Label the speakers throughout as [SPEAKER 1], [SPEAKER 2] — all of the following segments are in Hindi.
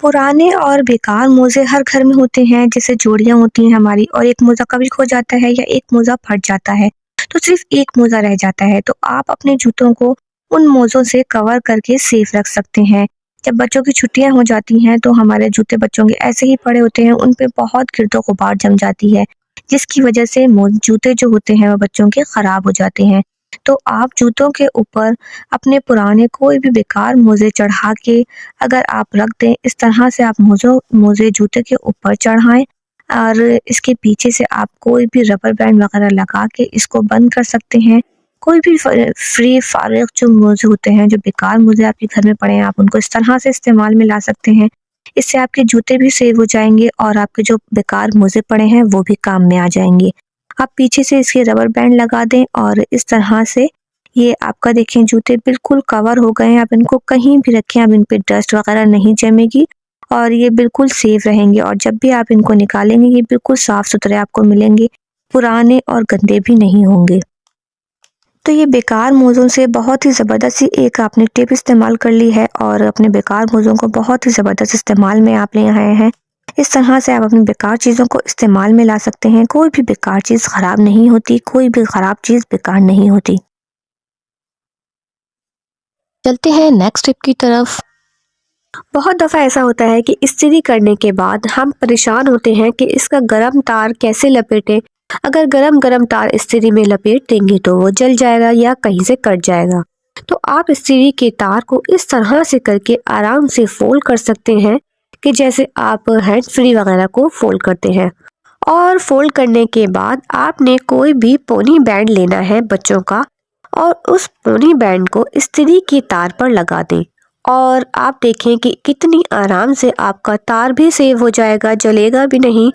[SPEAKER 1] पुराने और बेकार मोज़े हर घर में होते हैं, जैसे जोड़ियाँ होती हैं हमारी और एक मोज़ा कभी खो जाता है या एक मोज़ा फट जाता है, तो सिर्फ़ एक मोज़ा रह जाता है। तो आप अपने जूतों को उन मोज़ों से कवर करके सेफ रख सकते हैं। जब बच्चों की छुट्टियाँ हो जाती हैं, तो हमारे जूते बच्चों के ऐसे ही पड़े होते हैं, उन पे बहुत गिरदो-गुबार जम जाती है, जिसकी वजह से जूते जो होते हैं वो बच्चों के खराब हो जाते हैं। तो आप जूतों के ऊपर अपने पुराने कोई भी बेकार मोज़े चढ़ा के अगर आप रख दें, इस तरह से आप मोज़े जूते के ऊपर चढ़ाएँ और इसके पीछे से आप कोई भी रबर बैंड वगैरह लगा के इसको बंद कर सकते हैं। कोई भी फ्री फारिग जो मोज़े होते हैं, जो बेकार मोज़े आपके घर में पड़े हैं, आप उनको इस तरह से इस्तेमाल में ला सकते हैं। इससे आपके जूते भी सेव हो जाएँगे और आपके जो बेकार मोज़े पड़े हैं, वो भी काम में आ जाएँगे। आप पीछे से इसके रबर बैंड लगा दें और इस तरह से ये आपका देखें जूते बिल्कुल कवर हो गए हैं। आप इनको कहीं भी रखें, अब इन पे डस्ट वगैरह नहीं जमेगी और ये बिल्कुल सेफ रहेंगे और जब भी आप इनको निकालेंगे ये बिल्कुल साफ-सुथरे आपको मिलेंगे, पुराने और गंदे भी नहीं होंगे। तो ये बेकार मोज़ों से बहुत ही ज़बरदस्त सी एक आपने टिप इस्तेमाल कर ली है और अपने बेकार मोज़ों को बहुत ही ज़बरदस्त इस्तेमाल में आप ले आए हैं। इस तरह से आप अपनी बेकार चीज़ों को इस्तेमाल में ला सकते हैं। कोई भी बेकार चीज़ ख़राब नहीं होती, कोई भी ख़राब चीज़ बेकार नहीं होती। चलते हैं नेक्स्ट टिप की तरफ। बहुत दफ़ा ऐसा होता है कि इस्त्री करने के बाद हम परेशान होते हैं कि इसका गर्म तार कैसे लपेटें। अगर गरम तार इस्त्री में लपेट देंगे तो वो जल जाएगा या कहीं से कट जाएगा। तो आप इस्त्री के तार को इस तरह से करके आराम से फोल्ड कर सकते हैं कि जैसे आप हैंड फ्री वगैरह को फोल्ड करते हैं। और फोल्ड करने के बाद आपने कोई भी पोनी बैंड लेना है बच्चों का और उस पोनी बैंड को इस्त्री की तार पर लगा दें और आप देखें कि कितनी आराम से आपका तार भी सेव हो जाएगा, जलेगा भी नहीं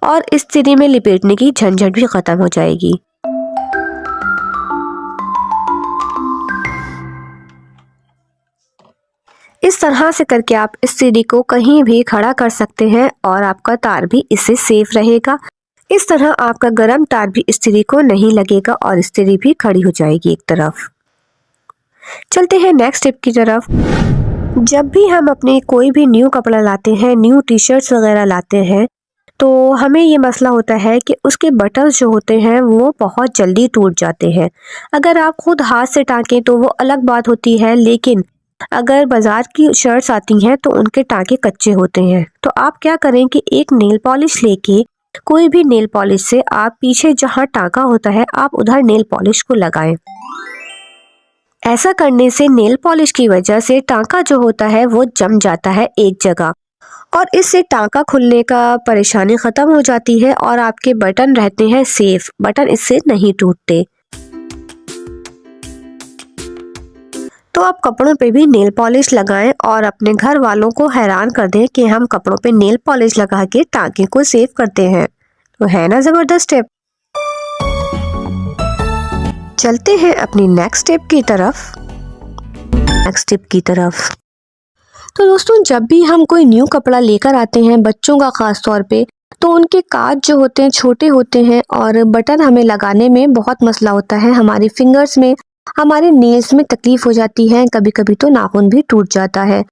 [SPEAKER 1] और इस्त्री में लपेटने की झंझट भी खत्म हो जाएगी। इस तरह से करके आप इस्त्री को कहीं भी खड़ा कर सकते हैं और आपका तार भी इससे सेफ रहेगा। इस तरह आपका गर्म तार भी इस्त्री को नहीं लगेगा और इस्त्री भी खड़ी हो जाएगी एक तरफ। चलते हैं नेक्स्ट टिप की तरफ। जब भी हम अपने कोई भी न्यू कपड़ा लाते हैं, न्यू टी-शर्ट्स वगैरह लाते हैं, तो हमें ये मसला होता है कि उसके बटन्स जो होते हैं वो बहुत जल्दी टूट जाते हैं। अगर आप खुद हाथ से टाँकें तो वो अलग बात होती है, लेकिन अगर बाज़ार की शर्ट्स आती हैं तो उनके टाँके कच्चे होते हैं। तो आप क्या करें कि एक नेल पॉलिश लेके कोई भी नेल पॉलिश से आप पीछे जहाँ टाँका होता है आप उधर नेल पॉलिश को लगाएं। ऐसा करने से नेल पॉलिश की वजह से टाँका जो होता है वो जम जाता है एक जगह और इससे टाँका खुलने का परेशानी ख़त्म हो जाती है और आपके बटन रहते हैं सेफ, बटन इससे नहीं टूटते। तो आप कपड़ों पे भी नेल पॉलिश लगाएं और अपने घर वालों को हैरान कर दें कि हम कपड़ों पे नेल पॉलिश लगा के टाँके को सेव करते हैं। तो है ना ज़बरदस्त टिप। चलते हैं अपनी नेक्स्ट टिप की तरफ। तो दोस्तों, जब भी हम कोई न्यू कपड़ा लेकर आते हैं बच्चों का ख़ास तौर पे, तो उनके काज जो होते हैं छोटे होते हैं और बटन हमें लगाने में बहुत मसला होता है। हमारी फिंगर्स में, हमारे नेल्स में तकलीफ हो जाती है, कभी-कभी तो नाखून भी टूट जाता है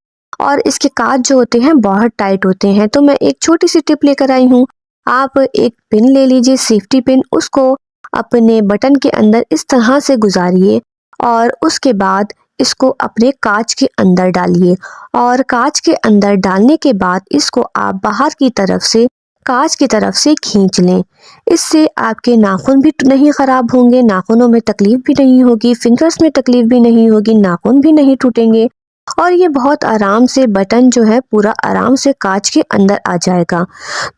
[SPEAKER 1] और इसके काज जो होते हैं बहुत टाइट होते हैं। तो मैं एक छोटी सी टिप लेकर आई हूँ। आप एक पिन ले लीजिए, सेफ्टी पिन, उसको अपने बटन के अंदर इस तरह से गुजारिए और उसके बाद इसको अपने कांच के अंदर डालिए और कांच के अंदर डालने के बाद इसको आप बाहर की तरफ से कांच की तरफ से खींच लें। इससे आपके नाखून भी नहीं ख़राब होंगे, नाखूनों में तकलीफ भी नहीं होगी, फिंगर्स में तकलीफ भी नहीं होगी, नाखून भी नहीं टूटेंगे और ये बहुत आराम से बटन जो है पूरा आराम से कांच के अंदर आ जाएगा।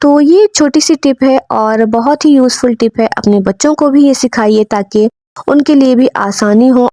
[SPEAKER 1] तो ये छोटी सी टिप है और बहुत ही यूज़फुल टिप है। अपने बच्चों को भी ये सिखाइए ताकि उनके लिए भी आसानी हो